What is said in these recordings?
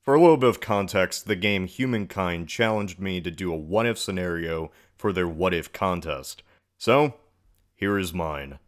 For a little bit of context, the game Humankind challenged me to do a what-if scenario for their what-if contest. So, here is mine.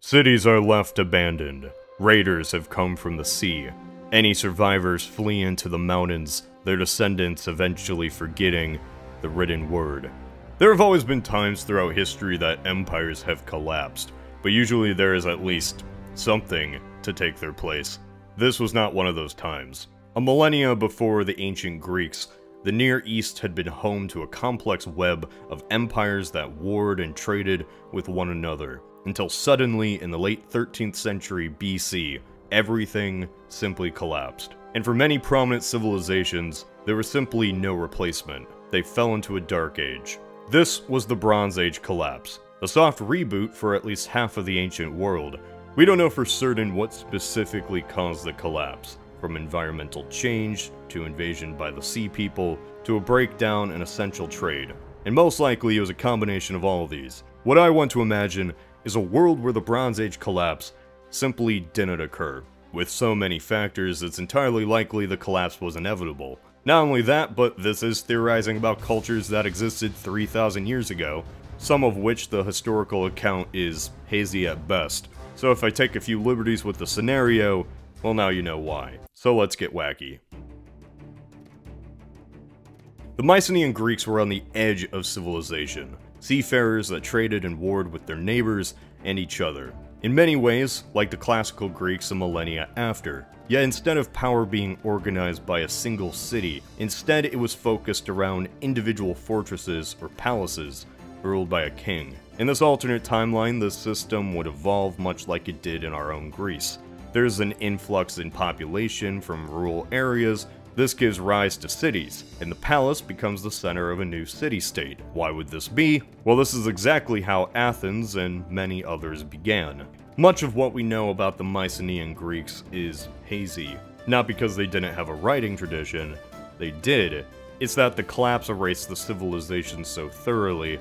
Cities are left abandoned. Raiders have come from the sea. Any survivors flee into the mountains, their descendants eventually forgetting the written word. There have always been times throughout history that empires have collapsed, but usually there is at least something to take their place. This was not one of those times. A millennia before the ancient Greeks, the Near East had been home to a complex web of empires that warred and traded with one another, until suddenly, in the late 13th century BC, everything simply collapsed. And for many prominent civilizations, there was simply no replacement. They fell into a dark age. This was the Bronze Age collapse, a soft reboot for at least half of the ancient world. We don't know for certain what specifically caused the collapse, from environmental change, to invasion by the Sea People, to a breakdown in essential trade. And most likely it was a combination of all of these. What I want to imagine is a world where the Bronze Age collapse simply didn't occur. With so many factors, it's entirely likely the collapse was inevitable. Not only that, but this is theorizing about cultures that existed 3,000 years ago, some of which the historical account is hazy at best. So if I take a few liberties with the scenario, well, now you know why. So let's get wacky. The Mycenaean Greeks were on the edge of civilization, seafarers that traded and warred with their neighbors and each other. In many ways, like the classical Greeks a millennia after. Yet instead of power being organized by a single city, instead it was focused around individual fortresses or palaces, ruled by a king. In this alternate timeline, the system would evolve much like it did in our own Greece. There's an influx in population from rural areas. This gives rise to cities, and the palace becomes the center of a new city-state. Why would this be? Well, this is exactly how Athens and many others began. Much of what we know about the Mycenaean Greeks is hazy. Not because they didn't have a writing tradition, they did. It's that the collapse erased the civilization so thoroughly,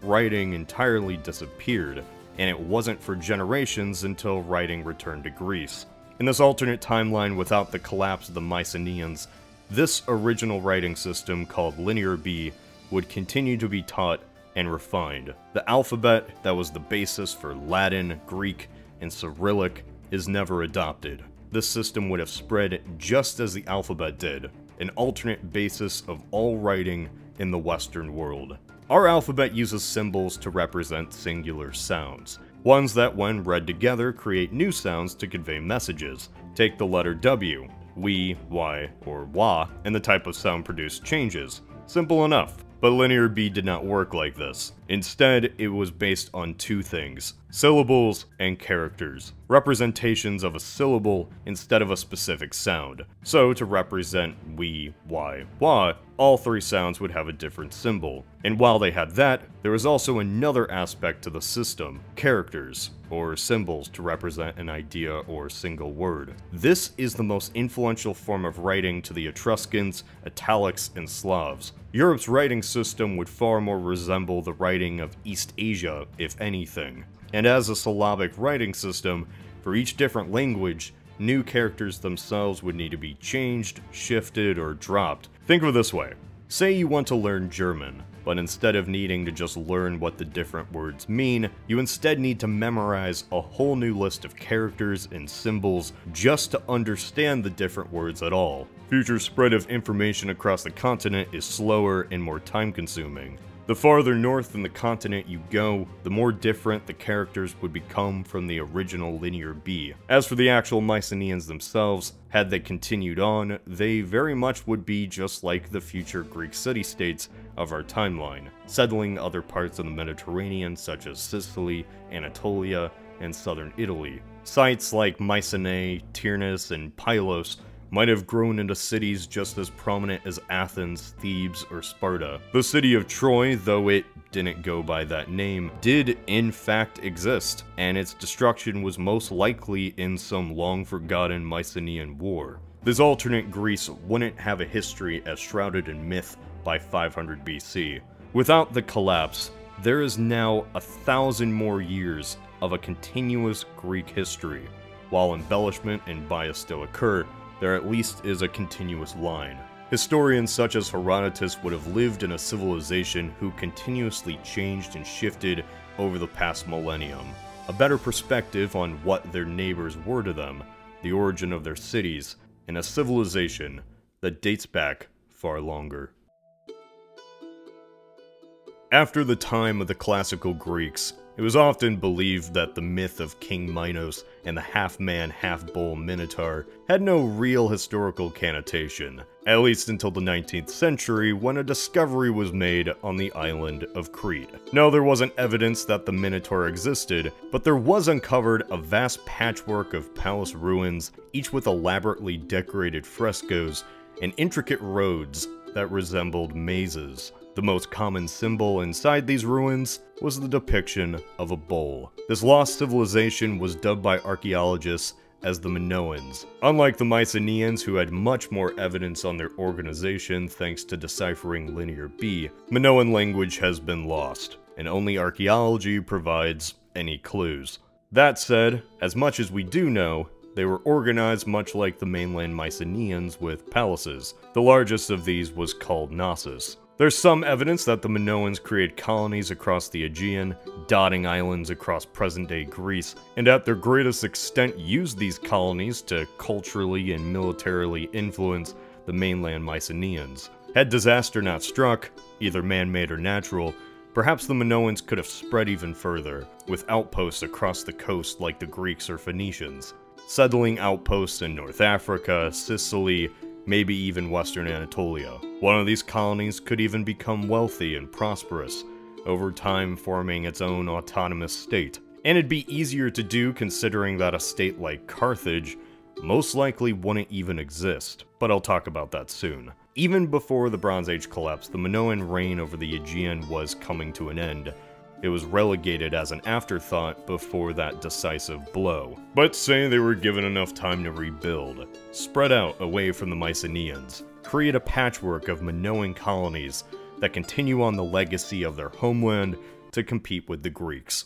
writing entirely disappeared, and it wasn't for generations until writing returned to Greece. In this alternate timeline without the collapse of the Mycenaeans, this original writing system called Linear B would continue to be taught and refined. The alphabet that was the basis for Latin, Greek, and Cyrillic is never adopted. This system would have spread just as the alphabet did, an alternate basis of all writing in the Western world. Our alphabet uses symbols to represent singular sounds, ones that when read together create new sounds to convey messages. Take the letter W, we, y, or wa, and the type of sound produced changes. Simple enough. But Linear B did not work like this. Instead, it was based on two things: syllables and characters. Representations of a syllable instead of a specific sound. So to represent we, y, wa, all three sounds would have a different symbol. And while they had that, there was also another aspect to the system: characters, or symbols to represent an idea or single word. This is the most influential form of writing to the Etruscans, Italics, and Slavs. Europe's writing system would far more resemble the writing of East Asia, if anything. And as a syllabic writing system, for each different language, new characters themselves would need to be changed, shifted, or dropped. Think of it this way. Say you want to learn German, but instead of needing to just learn what the different words mean, you instead need to memorize a whole new list of characters and symbols just to understand the different words at all. Future spread of information across the continent is slower and more time-consuming. The farther north in the continent you go, the more different the characters would become from the original Linear B. As for the actual Mycenaeans themselves, had they continued on, they very much would be just like the future Greek city-states of our timeline, settling other parts of the Mediterranean such as Sicily, Anatolia, and southern Italy. Sites like Mycenae, Tyrnus, and Pylos might have grown into cities just as prominent as Athens, Thebes, or Sparta. The city of Troy, though it didn't go by that name, did in fact exist, and its destruction was most likely in some long-forgotten Mycenaean war. This alternate Greece wouldn't have a history as shrouded in myth by 500 BC. Without the collapse, there is now 1,000 more years of a continuous Greek history. While embellishment and bias still occur, there at least is a continuous line. Historians such as Herodotus would have lived in a civilization who continuously changed and shifted over the past millennium. A better perspective on what their neighbors were to them, the origin of their cities, and a civilization that dates back far longer. After the time of the classical Greeks, it was often believed that the myth of King Minos and the half-man, half-bull Minotaur had no real historical connotation, at least until the 19th century when a discovery was made on the island of Crete. No, there wasn't evidence that the Minotaur existed, but there was uncovered a vast patchwork of palace ruins, each with elaborately decorated frescoes and intricate roads that resembled mazes. The most common symbol inside these ruins was the depiction of a bull. This lost civilization was dubbed by archaeologists as the Minoans. Unlike the Mycenaeans, who had much more evidence on their organization thanks to deciphering Linear B, Minoan language has been lost, and only archaeology provides any clues. That said, as much as we do know, they were organized much like the mainland Mycenaeans with palaces. The largest of these was called Knossos. There's some evidence that the Minoans created colonies across the Aegean, dotting islands across present-day Greece, and at their greatest extent used these colonies to culturally and militarily influence the mainland Mycenaeans. Had disaster not struck, either man-made or natural, perhaps the Minoans could have spread even further, with outposts across the coast like the Greeks or Phoenicians, settling outposts in North Africa, Sicily, maybe even Western Anatolia. One of these colonies could even become wealthy and prosperous, over time forming its own autonomous state. And it'd be easier to do considering that a state like Carthage most likely wouldn't even exist, but I'll talk about that soon. Even before the Bronze Age collapse, the Minoan reign over the Aegean was coming to an end. It was relegated as an afterthought before that decisive blow. But say they were given enough time to rebuild, spread out away from the Mycenaeans, create a patchwork of Minoan colonies that continue on the legacy of their homeland to compete with the Greeks.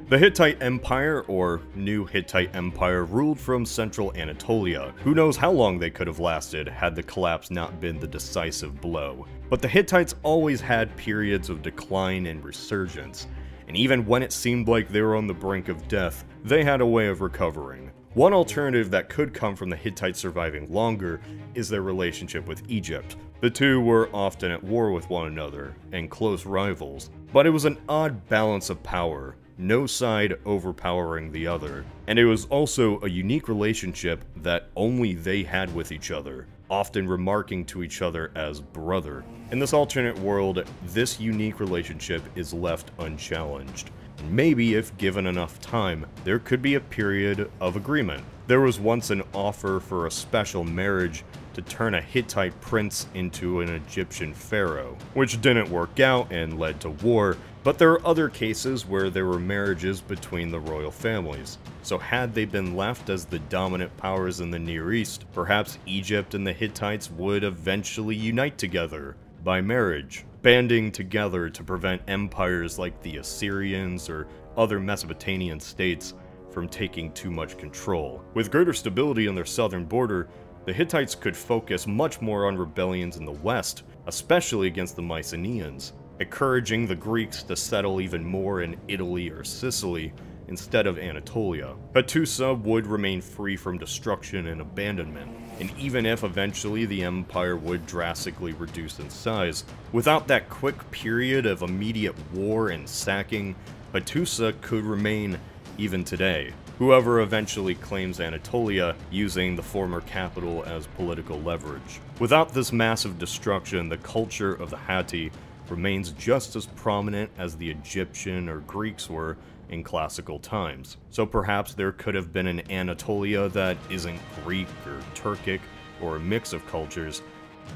The Hittite Empire, or New Hittite Empire, ruled from central Anatolia. Who knows how long they could have lasted had the collapse not been the decisive blow. But the Hittites always had periods of decline and resurgence, and even when it seemed like they were on the brink of death, they had a way of recovering. One alternative that could come from the Hittites surviving longer is their relationship with Egypt. The two were often at war with one another, and close rivals, but it was an odd balance of power, no side overpowering the other, and it was also a unique relationship that only they had with each other, often remarking to each other as brother. In this alternate world, this unique relationship is left unchallenged. Maybe if given enough time, there could be a period of agreement. There was once an offer for a special marriage to turn a Hittite prince into an Egyptian pharaoh, which didn't work out and led to war, but there are other cases where there were marriages between the royal families. So had they been left as the dominant powers in the Near East, perhaps Egypt and the Hittites would eventually unite together by marriage, banding together to prevent empires like the Assyrians or other Mesopotamian states from taking too much control. With greater stability on their southern border, the Hittites could focus much more on rebellions in the west, especially against the Mycenaeans, encouraging the Greeks to settle even more in Italy or Sicily instead of Anatolia. Hattusa would remain free from destruction and abandonment, and even if eventually the empire would drastically reduce in size, without that quick period of immediate war and sacking, Hattusa could remain even today. Whoever eventually claims Anatolia, using the former capital as political leverage. Without this massive destruction, the culture of the Hatti remains just as prominent as the Egyptian or Greeks were in classical times. So perhaps there could have been an Anatolia that isn't Greek or Turkic or a mix of cultures,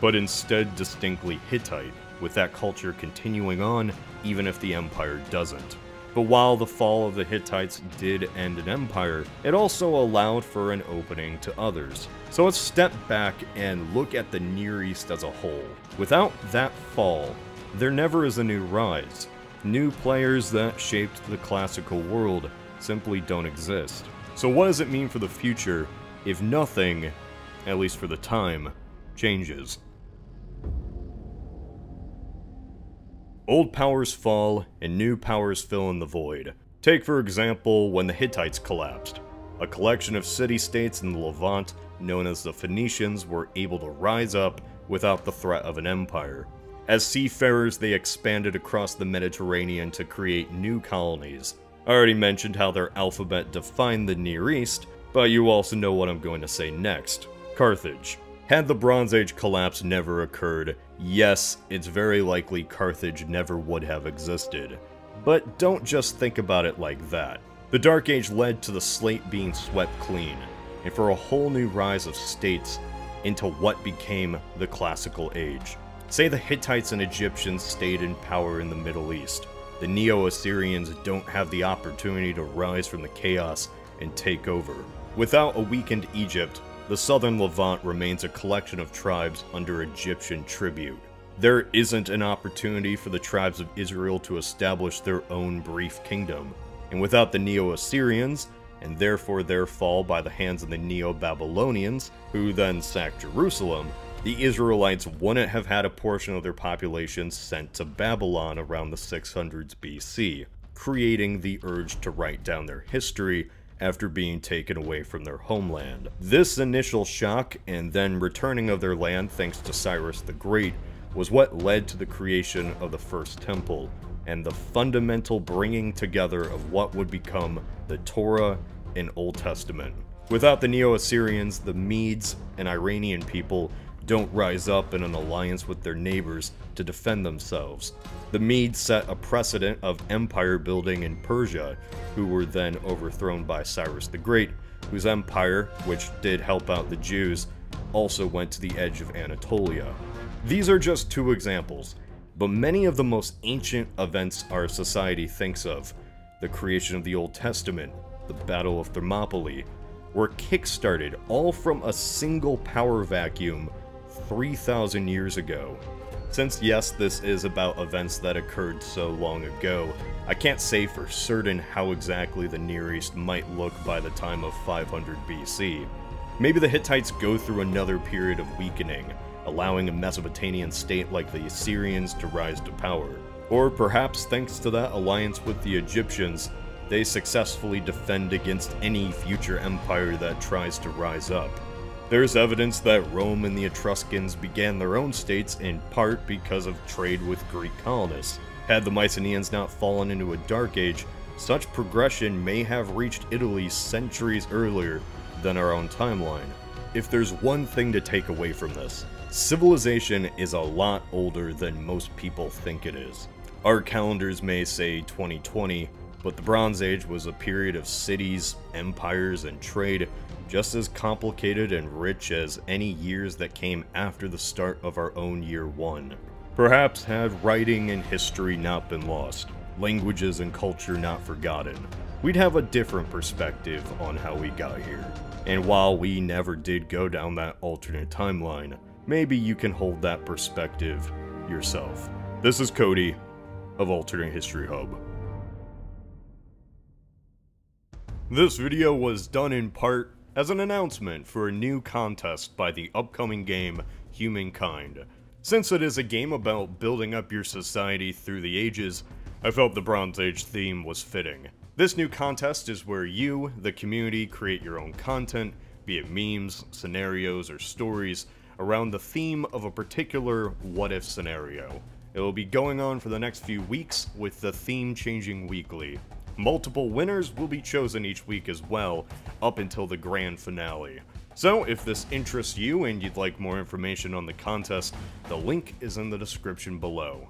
but instead distinctly Hittite, with that culture continuing on even if the empire doesn't. But while the fall of the Hittites did end an empire, it also allowed for an opening to others. So let's step back and look at the Near East as a whole. Without that fall, there never is a new rise. New players that shaped the classical world simply don't exist. So what does it mean for the future if nothing, at least for the time, changes? Old powers fall, and new powers fill in the void. Take for example when the Hittites collapsed. A collection of city-states in the Levant, known as the Phoenicians, were able to rise up without the threat of an empire. As seafarers, they expanded across the Mediterranean to create new colonies. I already mentioned how their alphabet defined the Near East, but you also know what I'm going to say next. Carthage. Had the Bronze Age collapse never occurred, yes, it's very likely Carthage never would have existed. But don't just think about it like that. The Dark Age led to the slate being swept clean, and for a whole new rise of states into what became the Classical Age. Say the Hittites and Egyptians stayed in power in the Middle East. The Neo-Assyrians don't have the opportunity to rise from the chaos and take over. Without a weakened Egypt, the southern Levant remains a collection of tribes under Egyptian tribute. There isn't an opportunity for the tribes of Israel to establish their own brief kingdom. And without the Neo-Assyrians, and therefore their fall by the hands of the Neo-Babylonians, who then sacked Jerusalem, the Israelites wouldn't have had a portion of their population sent to Babylon around the 600s BC, creating the urge to write down their history after being taken away from their homeland. This initial shock, and then returning of their land thanks to Cyrus the Great, was what led to the creation of the First Temple, and the fundamental bringing together of what would become the Torah and Old Testament. Without the Neo-Assyrians, the Medes and Iranian people don't rise up in an alliance with their neighbors to defend themselves. The Medes set a precedent of empire building in Persia, who were then overthrown by Cyrus the Great, whose empire, which did help out the Jews, also went to the edge of Anatolia. These are just two examples, but many of the most ancient events our society thinks of, the creation of the Old Testament, the Battle of Thermopylae, were kickstarted all from a single power vacuum 3,000 years ago. Since yes, this is about events that occurred so long ago, I can't say for certain how exactly the Near East might look by the time of 500 BC. Maybe the Hittites go through another period of weakening, allowing a Mesopotamian state like the Assyrians to rise to power. Or perhaps thanks to that alliance with the Egyptians, they successfully defend against any future empire that tries to rise up. There's evidence that Rome and the Etruscans began their own states in part because of trade with Greek colonists. Had the Mycenaeans not fallen into a dark age, such progression may have reached Italy centuries earlier than our own timeline. If there's one thing to take away from this, civilization is a lot older than most people think it is. Our calendars may say 2020, but the Bronze Age was a period of cities, empires, and trade, just as complicated and rich as any years that came after the start of our own year one. Perhaps had writing and history not been lost, languages and culture not forgotten, we'd have a different perspective on how we got here. And while we never did go down that alternate timeline, maybe you can hold that perspective yourself. This is Cody of Alternate History Hub. This video was done in part as an announcement for a new contest by the upcoming game Humankind. Since it is a game about building up your society through the ages, I felt the Bronze Age theme was fitting. This new contest is where you, the community, create your own content, be it memes, scenarios, or stories, around the theme of a particular what-if scenario. It will be going on for the next few weeks, with the theme changing weekly. Multiple winners will be chosen each week as well, up until the grand finale. So if this interests you and you'd like more information on the contest, the link is in the description below.